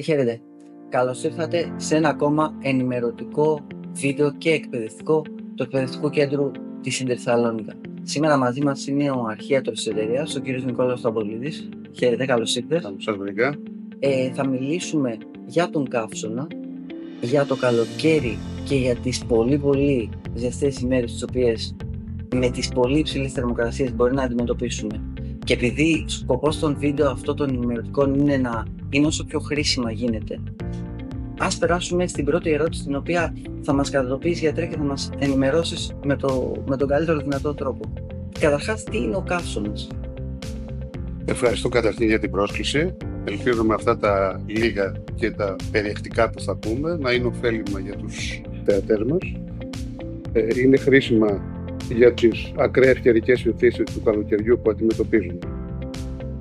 Χαίρετε. Καλώς ήρθατε σε ένα ακόμα ενημερωτικό βίντεο και εκπαιδευτικό του Εκπαιδευτικού Κέντρου της Ίντερ Θεσσαλονίκα. Σήμερα μαζί μας είναι ο αρχίατρος της εταιρείας, ο κ. Νικόλαος Σταυρολίδης. Χαίρετε, καλώς ήρθατε. Καλώς σας βρήκα. Θα μιλήσουμε για τον καύσωνα, για το καλοκαίρι και για τις πολύ ζεστές ημέρες τις οποίες με τις πολύ υψηλές θερμοκρασίες μπορεί να αντιμετωπίσουμε. Και επειδή σκοπός των βίντεο αυτών των ενημερωτικών είναι να είναι όσο πιο χρήσιμα γίνεται, ας περάσουμε στην πρώτη ερώτηση, την οποία θα μας κατατοπίσεις, γιατρέ, και θα μας ενημερώσεις με τον καλύτερο δυνατό τρόπο. Καταρχάς, τι είναι ο καύσωνας? Ευχαριστώ καταρχήν για την πρόσκληση. Ελπίζω με αυτά τα λίγα και τα περιεκτικά που θα πούμε να είναι ωφέλιμα για τους θεατές μας. Είναι χρήσιμα για τις ακραίες καιρικές συνθήκες του καλοκαιριού που αντιμετωπίζουμε.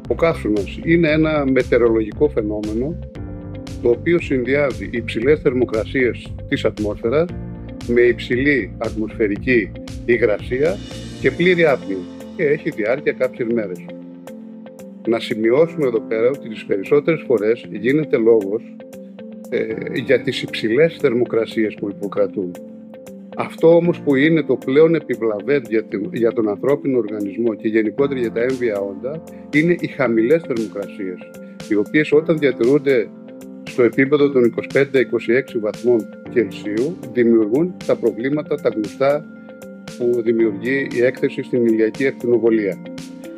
Ο καύσωνας είναι ένα μετεωρολογικό φαινόμενο το οποίο συνδυάζει υψηλές θερμοκρασίες της ατμόσφαιρας με υψηλή ατμοσφαιρική υγρασία και πλήρη άπνοια και έχει διάρκεια κάποιες μέρες. Να σημειώσουμε εδώ πέρα ότι τις περισσότερες φορές γίνεται λόγος για τις υψηλές θερμοκρασίες που υποκρατούν. Αυτό όμως που είναι το πλέον επιβλαβές για τον ανθρώπινο οργανισμό και γενικότερα για τα έμβια όντα είναι οι χαμηλές θερμοκρασίες, οι οποίες όταν διατηρούνται στο επίπεδο των 25-26 βαθμών Κελσίου δημιουργούν τα προβλήματα, τα γνωστά που δημιουργεί η έκθεση στην ηλιακή ακτινοβολία.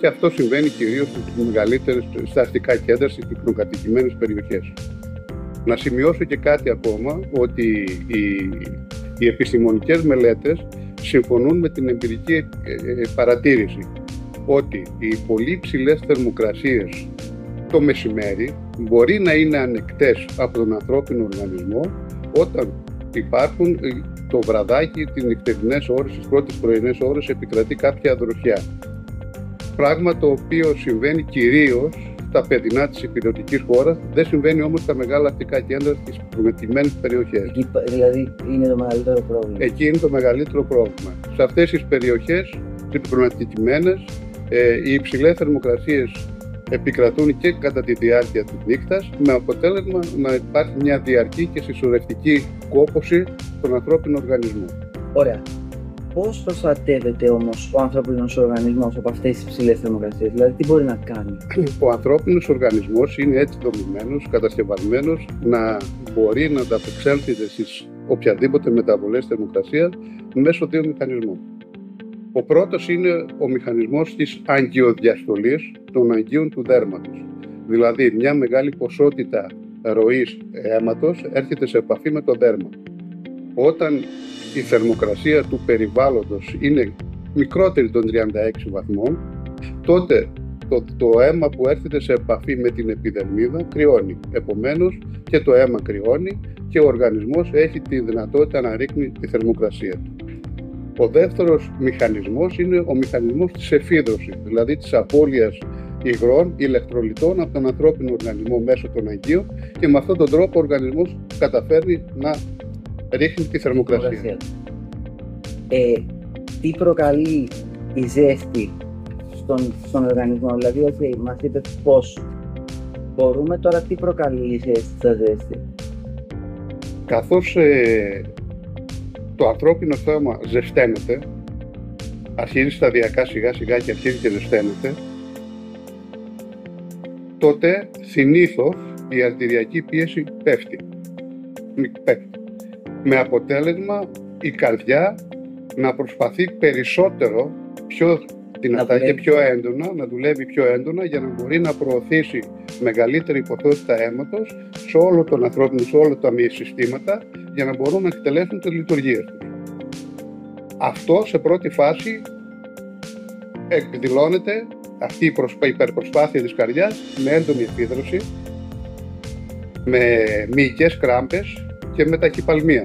Και αυτό συμβαίνει κυρίως στα αστικά κέντρα, στις πυκνοκατοικημένες περιοχές. Να σημειώσω και κάτι ακόμα, ότι οι επιστημονικές μελέτες συμφωνούν με την εμπειρική παρατήρηση ότι οι πολύ ψηλές θερμοκρασίες το μεσημέρι μπορεί να είναι ανεκτές από τον ανθρώπινο οργανισμό όταν υπάρχουν το βραδάκι, τις νυχτερινές ώρες, τις πρώτες πρωινές ώρες επικρατεί κάποια αδροχιά. Πράγμα το οποίο συμβαίνει κυρίως στα παιδινά της υπηρετικής χώρας, δεν συμβαίνει όμως στα μεγάλα αστικά κέντρα στις προμετρημένες περιοχές. Εκεί δηλαδή είναι το μεγαλύτερο πρόβλημα. Εκεί είναι το μεγαλύτερο πρόβλημα. Σε αυτές τις περιοχές, τις προμετρημένες, οι υψηλές θερμοκρασίες επικρατούν και κατά τη διάρκεια της νύχτας, με αποτέλεσμα να υπάρχει μια διαρκή και συσσωρευτική κόπωση στον ανθρώπινο οργανισμό. Ωραία. Πώς προστατεύεται όμως ο ανθρώπινος οργανισμός από αυτές τις υψηλές θερμοκρασίες, δηλαδή τι μπορεί να κάνει? Ο ανθρώπινος οργανισμός είναι έτσι δομημένος, κατασκευασμένος να μπορεί να ανταπεξέλθει στις οποιαδήποτε μεταβολές θερμοκρασίας μέσω δύο μηχανισμών. Ο πρώτος είναι ο μηχανισμός της αγκιοδιαστολής των αγγείων του δέρματος. Δηλαδή μια μεγάλη ποσότητα ροής αίματος έρχεται σε επαφή με το δέρμα. Όταν η θερμοκρασία του περιβάλλοντος είναι μικρότερη των 36 βαθμών, τότε το αίμα που έρχεται σε επαφή με την επιδερμίδα κρυώνει. Επομένως και το αίμα κρυώνει και ο οργανισμός έχει τη δυνατότητα να ρίχνει τη θερμοκρασία του. Ο δεύτερος μηχανισμός είναι ο μηχανισμός της εφίδρωσης, δηλαδή της απώλειας υγρών, ηλεκτρολιτών από τον ανθρώπινο οργανισμό μέσω των αγγείων, και με αυτόν τον τρόπο ο οργανισμός καταφέρνει να ρίχνει τη θερμοκρασία. Τι προκαλεί η ζέστη στον οργανισμό, δηλαδή μας είπε πώς μπορούμε, τώρα τι προκαλεί η ζέστη στα ζέστη? Καθώς το ανθρώπινο σώμα ζεσταίνεται, αρχίζει σταδιακά σιγά σιγά και αρχίζει και ζεσταίνεται, τότε συνήθως η αρτηριακή πίεση πέφτει. Με αποτέλεσμα η καρδιά να προσπαθεί περισσότερο, πιο δυνατά και πιο έντονα, να δουλεύει πιο έντονα για να μπορεί να προωθήσει μεγαλύτερη ποσότητα αίματος σε όλο τον ανθρώπινο, σε όλα τα συστήματα, για να μπορούν να εκτελέσουν τις λειτουργίες τους. Αυτό σε πρώτη φάση εκδηλώνεται αυτή η υπερπροσπάθεια της καρδιάς με έντονη εφίδρωση, με μυϊκές κράμπες και με ταχυπαλμία.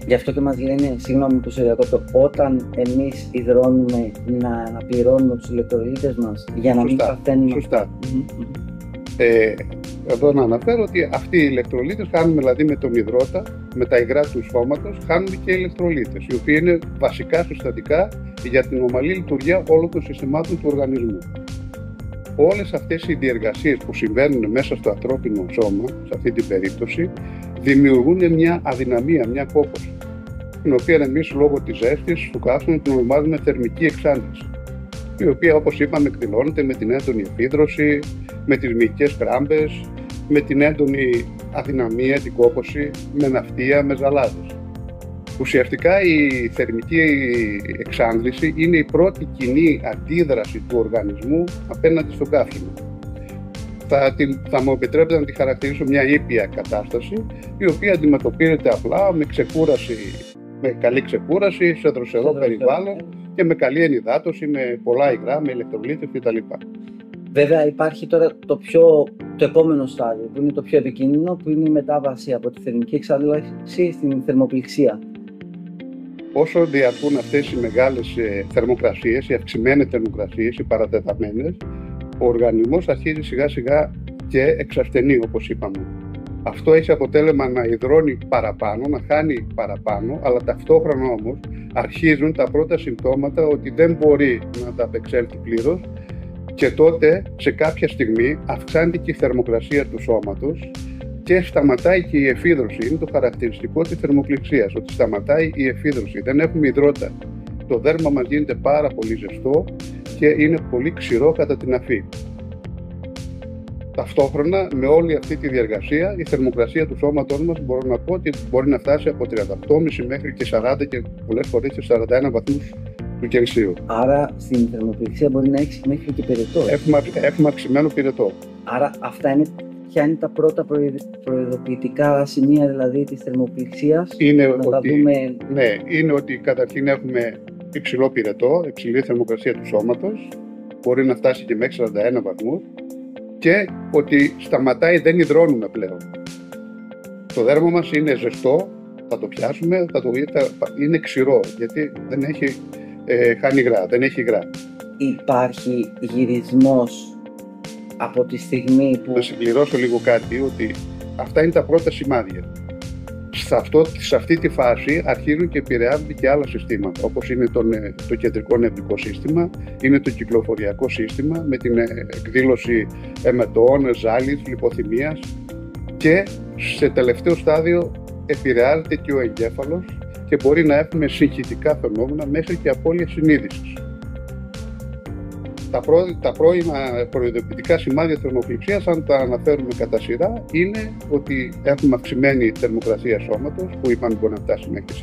Γι' αυτό και μας λένε, συγγνώμη που σε διακόπτω, όταν εμείς υδρώνουμε να αναπληρώνουμε τους ηλεκτρολίτες μας για να μην παθαίνουμε. Σωστά. Εδώ να αναφέρω ότι αυτοί οι ηλεκτρολίτες χάνουμε, δηλαδή με τον υδρότα, με τα υγρά του σώματος, χάνουμε και ηλεκτρολίτες, οι οποίοι είναι βασικά συστατικά για την ομαλή λειτουργία όλων των συστημάτων του οργανισμού. όλες αυτές οι διεργασίες που συμβαίνουν μέσα στο ανθρώπινο σώμα, σε αυτή την περίπτωση, δημιουργούν μια αδυναμία, μια κόπωση, την οποία εμείς λόγω της ζέστης του καύσιμου την ονομάζουμε θερμική εξάντληση, η οποία, όπως είπαμε, εκδηλώνεται με την έντονη εφίδρωση, με τις μυϊκές κράμπες, με την έντονη αδυναμία, την κόπωση, με ναυτία, με ζαλάδες. Ουσιαστικά η θερμική εξάντληση είναι η πρώτη κοινή αντίδραση του οργανισμού απέναντι στο καύσιμο. Θα μου επιτρέπετε να τη χαρακτηρίσω μια ήπια κατάσταση, η οποία αντιμετωπίζεται απλά με ξεκούραση, με καλή ξεκούραση, σε δροσερό περιβάλλον και με καλή ενυδάτωση, με πολλά υγρά, με ηλεκτρολίτες κτλ. Βέβαια υπάρχει τώρα το επόμενο στάδιο, που είναι το πιο επικίνδυνο, που είναι η μετάβαση από τη θερμική εξάντληση στην θερμοπληξία. Όσο διαρκούν αυτές οι μεγάλες θερμοκρασίες, οι αυξημένες θερμοκρασίες, οι παρατεταμένες, ο οργανισμός αρχίζει σιγά σιγά και εξασθενεί, όπως είπαμε. Αυτό έχει αποτέλεσμα να υδρώνει παραπάνω, να χάνει παραπάνω, αλλά ταυτόχρονα όμως αρχίζουν τα πρώτα συμπτώματα ότι δεν μπορεί να τα απεξέλθει πλήρως, και τότε σε κάποια στιγμή αυξάνεται και η θερμοκρασία του σώματος και σταματάει και η εφίδρωση. Είναι το χαρακτηριστικό της θερμοπληξίας, ότι σταματάει η εφίδρωση. Δεν έχουμε υδρότα. Το δέρμα μας γίνεται πάρα πολύ ζεστό και είναι πολύ ξηρό κατά την αφή. Ταυτόχρονα, με όλη αυτή τη διαργασία, η θερμοκρασία του σώματός μας μπορώ να πω ότι μπορεί να φτάσει από 38,5 μέχρι και 40 και πολλές φορές και 41 βαθμούς του Κελσίου. Άρα στην θερμοπληξία μπορεί να έχει μέχρι και πυρετό. Έχουμε αυξημένο πυρετό. Άρα ποια είναι τα πρώτα προειδοποιητικά σημεία δηλαδή της θερμοπληξίας? Είναι ότι καταρχήν έχουμε υψηλό πυρετό, υψηλή θερμοκρασία του σώματος, μπορεί να φτάσει και μέχρι 41 βαθμούς, και ότι σταματάει, δεν υδρώνουμε πλέον. Το δέρμα μας είναι ζεστό, θα το πιάσουμε, είναι ξηρό, γιατί δεν έχει χάνει υγρά, δεν έχει υγρά. Υπάρχει γυρισμός από τη στιγμή που... Να συμπληρώσω λίγο κάτι, ότι αυτά είναι τα πρώτα σημάδια. Σε αυτή τη φάση αρχίζουν και επηρεάζονται και άλλα συστήματα, όπως είναι το κεντρικό νευρικό σύστημα, είναι το κυκλοφοριακό σύστημα με την εκδήλωση εμετών, ζάλης, λιποθυμίας, και σε τελευταίο στάδιο επηρεάζεται και ο εγκέφαλος και μπορεί να έχουμε συγχυτικά φαινόμενα μέχρι και απώλεια συνείδησης. Τα πρώιμα προειδοποιητικά σημάδια θερμοπληξίας, αν τα αναφέρουμε κατά σειρά, είναι ότι έχουμε αυξημένη θερμοκρασία σώματος, που είπαμε μπορεί να φτάσει μέχρι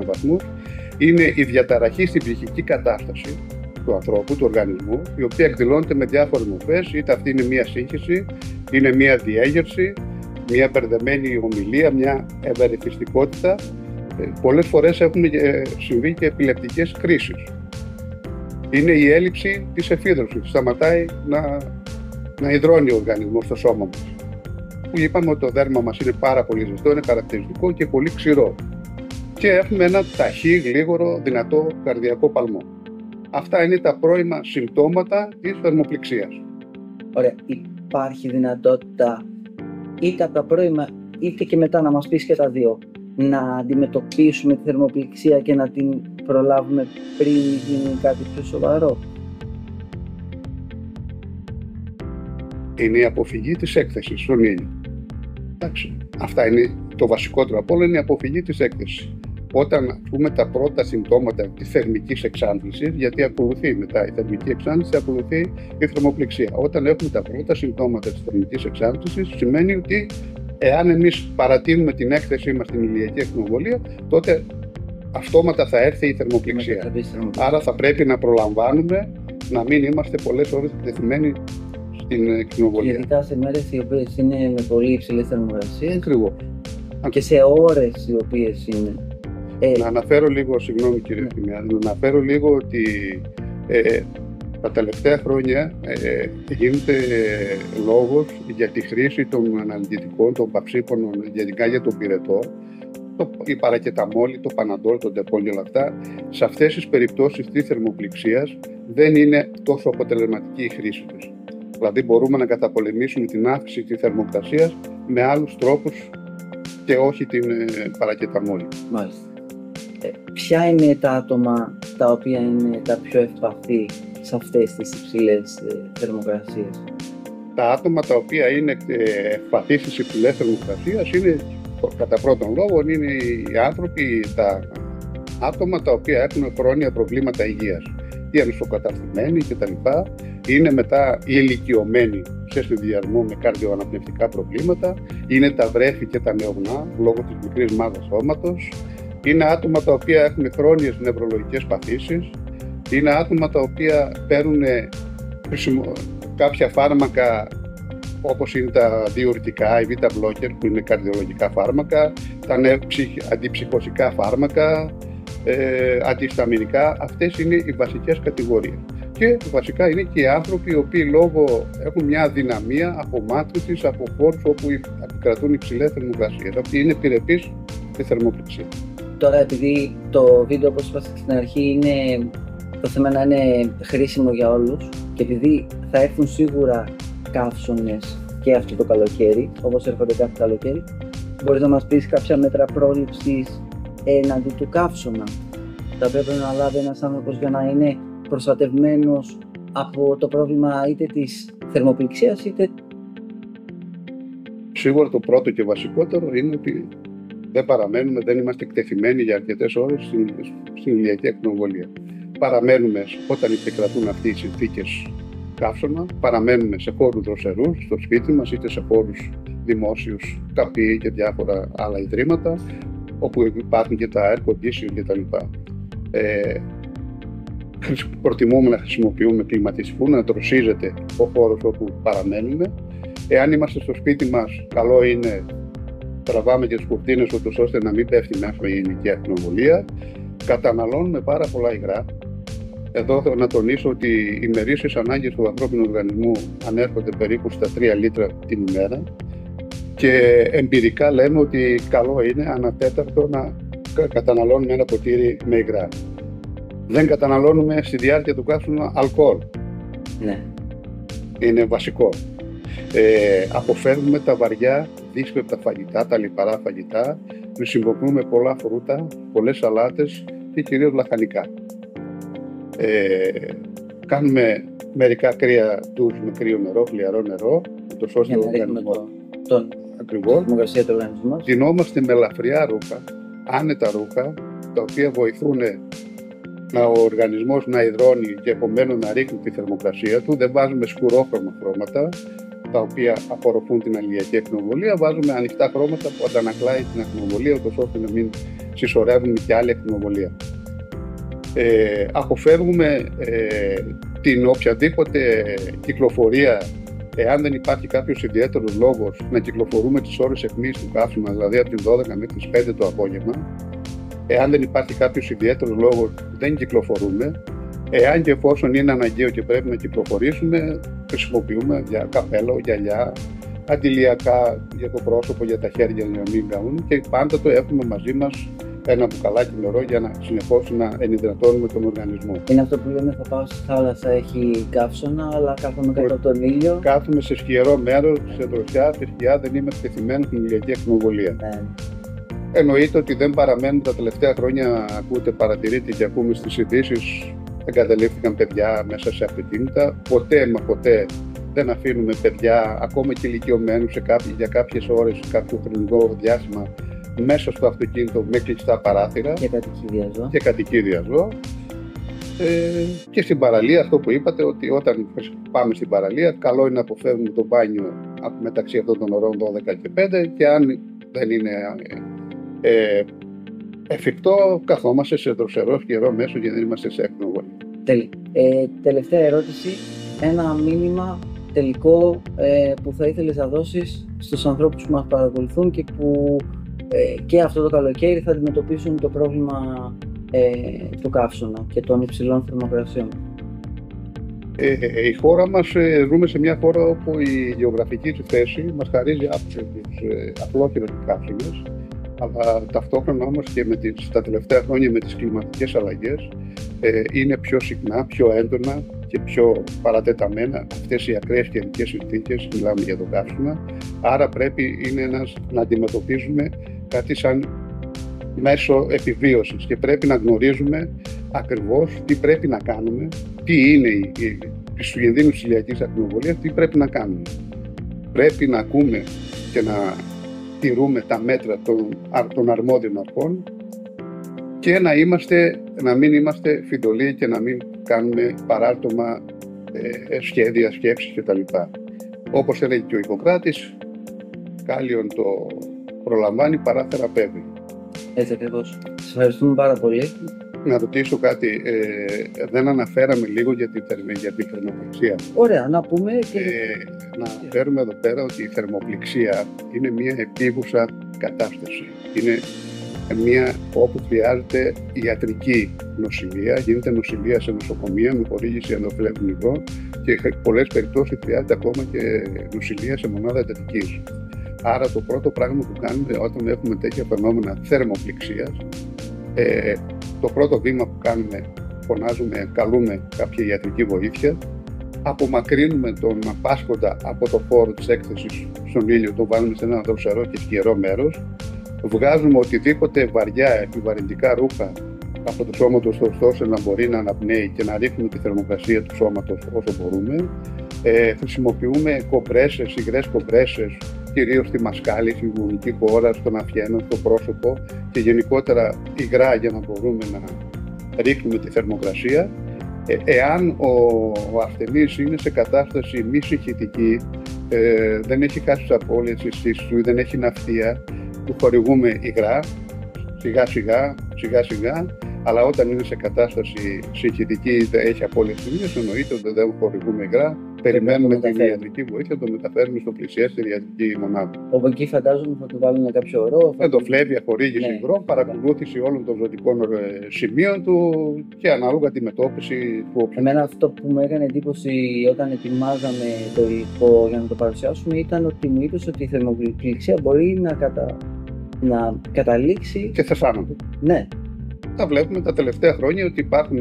40-41 βαθμούς. Είναι η διαταραχή στην ψυχική κατάσταση του ανθρώπου, του οργανισμού, η οποία εκδηλώνεται με διάφορες μορφές, είτε αυτή είναι μία σύγχυση, είναι μία διέγερση, μία μπερδεμένη ομιλία, μία ευερεθιστικότητα. Πολλές φορές έχουν συμβεί και επιλεπτικές κρίσεις. Είναι η έλλειψη της εφίδρωσης. Σταματάει να υδρώνει ο οργανισμός στο σώμα μας. Που είπαμε ότι το δέρμα μας είναι πάρα πολύ ζεστό, είναι χαρακτηριστικό και πολύ ξηρό. Και έχουμε ένα ταχύ, γλίγορο, δυνατό καρδιακό παλμό. Αυτά είναι τα πρώιμα συμπτώματα της θερμοπληξίας. Ωραία. Υπάρχει δυνατότητα είτε από τα πρώιμα είτε και μετά να μας πεις και τα δύο, να αντιμετωπίσουμε τη θερμοπληξία και να την προλάβουμε πριν γίνει κάτι πιο σοβαρό? Είναι η αποφυγή της έκθεσης στον ήλιο. Εντάξει. Αυτά είναι το βασικότερο από όλα, είναι η αποφυγή της έκθεσης. Όταν πούμε τα πρώτα συμπτώματα της θερμικής εξάντλησης, γιατί ακολουθεί μετά η θερμική εξάντληση, ακολουθεί η θερμοπληξία. Όταν έχουμε τα πρώτα συμπτώματα της θερμικής εξάντλησης, σημαίνει ότι εάν εμείς παρατείνουμε την έκθεσή μας στην ηλιακή ακτινοβολία, τότε αυτόματα θα έρθει η θερμοπληξία. Άρα θα πρέπει να προλαμβάνουμε, να μην είμαστε πολλές ώρες εκτεθειμένοι στην ακτινοβολία. Ειδικά σε μέρες οι οποίες είναι με πολύ υψηλές θερμοκρασίες. Ακριβώς. Και σε ώρες οι οποίες είναι. Να αναφέρω λίγο, συγγνώμη κύριε Θημιάδη, να αναφέρω λίγο ότι τα τελευταία χρόνια γίνεται λόγος για τη χρήση των αναλγητικών, των παυσίπονων, γενικά για τον πυρετό, η παρακεταμόλη, το παναντόλ, το ντεπόλ και όλα αυτά. Σε αυτές τις περιπτώσεις της θερμοπληξίας δεν είναι τόσο αποτελεσματική η χρήση τους. Δηλαδή μπορούμε να καταπολεμήσουμε την αύξηση της θερμοκρασίας με άλλους τρόπους και όχι την παρακεταμόλη. Μάλιστα. Ποια είναι τα άτομα τα οποία είναι τα πιο ευπαθή σε αυτές τις υψηλές θερμοκρασίες? Τα άτομα τα οποία είναι ευπαθείς στις υψηλές θερμοκρασίες είναι, κατά πρώτον λόγο, είναι οι άνθρωποι, τα άτομα τα οποία έχουν χρόνια προβλήματα υγείας. Οι ανισοκαταρτισμένοι κτλ. Είναι μετά οι ηλικιωμένοι σε συνδυασμό με καρδιοαναπνευστικά προβλήματα. Είναι τα βρέφη και τα νεογνά λόγω της μικρής μάζας σώματος. Είναι άτομα τα οποία έχουν χρόνιες νευρολογικές παθήσεις. Είναι άτομα τα οποία παίρνουν κάποια φάρμακα, όπως είναι τα διουρητικά, οι β-μπλόκερ που είναι καρδιολογικά φάρμακα, τα αντιψυχωσικά φάρμακα, αντισταμινικά. Αυτές είναι οι βασικές κατηγορίες. Και βασικά είναι και οι άνθρωποι οι οποίοι λόγω έχουν μια αδυναμία απομάκρυνσης από χώρους όπου επικρατούν υψηλές θερμοκρασίες. Αυτή είναι επιρρεπής στη θερμοπληξία. Τώρα, επειδή το βίντεο, όπως είπα στην αρχή, είναι το θέμα να είναι χρήσιμο για όλους και επειδή θα έρθουν σίγουρα καύσωνες και αυτό το καλοκαίρι, όπως έρχονται κάθε καλοκαίρι, μπορείς να μας πεις κάποια μέτρα πρόληψης έναντι του καύσωνα, τα οποία πρέπει να λάβει ένας άνθρωπος για να είναι προστατευμένος από το πρόβλημα είτε της θερμοπληξίας είτε... Σίγουρα το πρώτο και βασικότερο είναι ότι δεν είμαστε εκτεθειμένοι για αρκετές ώρες στην ηλιακή ακτινοβολία. Παραμένουμε όταν επικρατούν αυτοί οι συνθήκες καύσωνα, παραμένουμε σε χώρους δροσερούς, στο σπίτι μας, είτε σε χώρους δημόσιους, καπί και διάφορα άλλα ιδρύματα, όπου υπάρχουν και τα air conditioning κτλ. Προτιμούμε να χρησιμοποιούμε κλιματισφού, να δροσίζεται ο χώρος όπου παραμένουμε. Εάν είμαστε στο σπίτι μας, καλό είναι τραβάμε και τις κουρτίνες ώστε να μην πέφτει μέσα η ηλιακή ακτινοβολία. Καταναλώνουμε πάρα πολλά υγρά. Εδώ θέλω να τονίσω ότι οι ημερήσιες ανάγκες του ανθρώπινου οργανισμού ανέρχονται περίπου στα 3 λίτρα την ημέρα και εμπειρικά λέμε ότι καλό είναι ανά τέταρτο να καταναλώνουμε ένα ποτήρι με υγρά. Δεν καταναλώνουμε στη διάρκεια του καύσωνα αλκοόλ. Ναι. Είναι βασικό. Αποφεύγουμε τα βαριά δύσπεπτα φαγητά, τα λιπαρά φαγητά. Χρησιμοποιούμε πολλά φρούτα, πολλές σαλάτες και κυρίως λαχανικά. Κάνουμε μερικά κρύα ντους με κρύο νερό, χλιαρό νερό, ώστε ο οργανισμός. Ακριβώς. Ντυνόμαστε με ελαφριά ρούχα, άνετα ρούχα, τα οποία βοηθούν ο οργανισμός να υδρώνει και επομένως να ρίχνει τη θερμοκρασία του. Δεν βάζουμε σκουρόχρωμα χρώματα, τα οποία απορροφούν την ηλιακή ακτινοβολία. Βάζουμε ανοιχτά χρώματα που αντανακλάει την ακτινοβολία, ώστε να μην συσσωρεύουμε και άλλη ακτινοβολία. Αποφεύγουμε την οποιαδήποτε κυκλοφορία, εάν δεν υπάρχει κάποιος ιδιαίτερος λόγος να κυκλοφορούμε τις ώρες αιχμής του καύσωνα, δηλαδή από τις 12 μέχρι τις 5 το απόγευμα. Εάν δεν υπάρχει κάποιος ιδιαίτερος λόγος, δεν κυκλοφορούμε. Εάν και εφόσον είναι αναγκαίο και πρέπει να κυκλοφορήσουμε, χρησιμοποιούμε για καπέλο, γυαλιά, αντιλιακά για το πρόσωπο, για τα χέρια για να μην καούν και πάντα το έχουμε μαζί μας ένα μπουκαλάκι νερό για να συνεχώς να ενυδρατώνουμε τον οργανισμό. Είναι αυτό που λέμε θα πάω στη θάλασσα, έχει καύσωνα, αλλά κάθομαι κάτω από τον ήλιο. Κάθομαι σε σκιερό μέρος, σε δροσιά, σε σκιά, δεν είμαι εκτεθειμένος στην ηλιακή ακτινοβολία. Εννοείται ότι δεν παραμένουν τα τελευταία χρόνια, παρατηρείτε και ακούμε στις ειδήσεις, εγκαταλείφθηκαν παιδιά μέσα σε αυτοκίνητα. Ποτέ μα ποτέ δεν αφήνουμε παιδιά, ακόμα και ηλικιωμένους, για κάποιες ώρες, σε κάποιο χρονικό διάστημα, μέσα στο αυτοκίνητο με κλειστά παράθυρα και κατοικίδια ζώα. Και στην παραλία, αυτό που είπατε, ότι όταν πάμε στην παραλία, καλό είναι να αποφεύγουμε το μπάνιο μεταξύ αυτών των ωρών 12 και 5 και αν δεν είναι εφικτό, καθόμαστε σε δροσερό καιρό μέσω και δεν είμαστε σε ακτινοβολία. Τέλεια. Τελευταία ερώτηση. Ένα μήνυμα τελικό που θα ήθελες να δώσεις στους ανθρώπους που μας παρακολουθούν και που και αυτό το καλοκαίρι θα αντιμετωπίσουν το πρόβλημα του καύσωνα και των υψηλών θερμοκρασιών. Η χώρα μας, ζούμε σε μια χώρα όπου η γεωγραφική της θέση μας χαρίζει απλόχειρες καύσωνες, αλλά ταυτόχρονα όμως και τα τελευταία χρόνια με τις κλιματικές αλλαγές είναι πιο συχνά, πιο έντονα και πιο παρατεταμένα αυτές οι ακραίες καιρικές συνθήκες, μιλάμε για το καύσωνα. Άρα πρέπει να αντιμετωπίζουμε κάτι σαν μέσο επιβίωσης και πρέπει να γνωρίζουμε ακριβώς τι πρέπει να κάνουμε, τι είναι στους κινδύνους της ηλιακής ακτινοβολίας, τι πρέπει να κάνουμε. Πρέπει να ακούμε και να τηρούμε τα μέτρα των αρμόδιων αρχών και να μην είμαστε φιντολοί και να μην κάνουμε παράρτωμα σχέδια, σκέψεις κτλ. Όπως έλεγε και ο Ιπποκράτης, κάλιον το προλαμβάνει παρά θεραπεύει. Έτσι ακριβώς. Σας ευχαριστούμε πάρα πολύ. Να ρωτήσω κάτι, δεν αναφέραμε λίγο για τη θερμοπληξία. Ωραία, να πούμε και... Να αναφέρουμε εδώ πέρα ότι η θερμοπληξία είναι μια επίγουσα κατάσταση. Είναι μια όπου χρειάζεται ιατρική νοσηλεία, γίνεται νοσηλεία σε νοσοκομεία με χορήγηση ανδροφυλάκων υγρών και σε πολλές περιπτώσεις χρειάζεται ακόμα και νοσηλεία σε μονάδα εντατικής. Άρα το πρώτο πράγμα που κάνουμε όταν έχουμε τέτοια φαινόμενα θερμοπληξίας, το πρώτο βήμα που κάνουμε, φωνάζουμε, καλούμε κάποια ιατρική βοήθεια, απομακρύνουμε τον απάσχοντα από το χώρο της έκθεσης στον ήλιο, τον βάλουμε σε ένα δροσερό και σκιερό μέρος, βγάζουμε οτιδήποτε βαριά επιβαρυντικά ρούχα από το σώμα του ώστε να μπορεί να αναπνέει και να ρίχνουμε τη θερμοκρασία του σώματος όσο μπορούμε. Χρησιμοποιούμε κομπρέσες, υγρές κομπρέσες, κυρίως στη μασκάλη, στη βουλική χώρα, στον αφιένο, στο πρόσωπο και γενικότερα υγρά για να μπορούμε να ρίχνουμε τη θερμοκρασία. Εάν ο ασθενής είναι σε κατάσταση μη συγχυτική, δεν έχει χάσει τις απώλειες του ή δεν έχει ναυτία, του χορηγούμε υγρά, σιγά σιγά, αλλά όταν είναι σε κατάσταση συγχυτική, έχει απώλειες του εννοείται ότι δεν χορηγούμε υγρά. Περιμένουμε την ιατρική βοήθεια, το μεταφέρουμε στο πλησιέστερη ιατρική μονάδα. Από εκεί φαντάζομαι θα του βάλουν κάποιο ορό. Εντοφλέβεια, χορήγηση υγρών, παρακολούθηση όλων των ζωτικών σημείων του και ανάλογα αντιμετώπιση του όποιου. Εμένα αυτό που μου έκανε εντύπωση όταν ετοιμάζαμε το υλικό για να το παρουσιάσουμε ήταν ότι μου είπες ότι η θερμοπληξία μπορεί να καταλήξει και σε θάνατο. Ναι. Τα βλέπουμε τα τελευταία χρόνια ότι υπάρχουν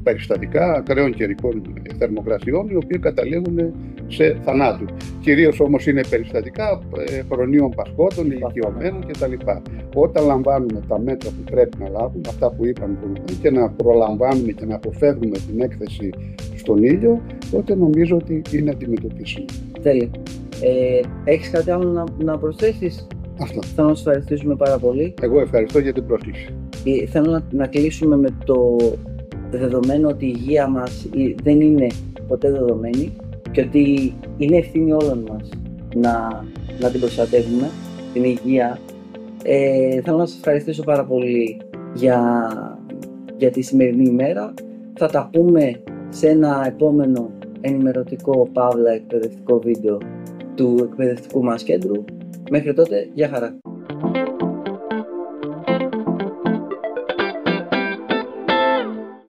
περιστατικά ακραίων καιρικών θερμοκρασιών οι οποίοι καταλήγουν σε θανάτου. Κυρίως όμως είναι περιστατικά χρονίων πασχόντων, ηλικιωμένων κτλ. Όταν λαμβάνουμε τα μέτρα που πρέπει να λάβουμε, αυτά που είπαμε και να προλαμβάνουμε και να αποφεύγουμε την έκθεση στον ήλιο, τότε νομίζω ότι είναι αντιμετωπίσιμο. Τέλεια. Έχεις κάτι άλλο να προσθέσεις? Αυτό. Θέλω να σας ευχαριστήσουμε πάρα πολύ. Εγώ ευχαριστώ για την πρόσκληση. Θέλω να κλείσουμε με το δεδομένο ότι η υγεία μας δεν είναι ποτέ δεδομένη και ότι είναι ευθύνη όλων μας να την προστατεύουμε, την υγεία. Θέλω να σας ευχαριστήσω πάρα πολύ για τη σημερινή ημέρα. Θα τα πούμε σε ένα επόμενο ενημερωτικό παύλα εκπαιδευτικό βίντεο του εκπαιδευτικού μας κέντρου. Μέχρι τότε, γεια χαρά.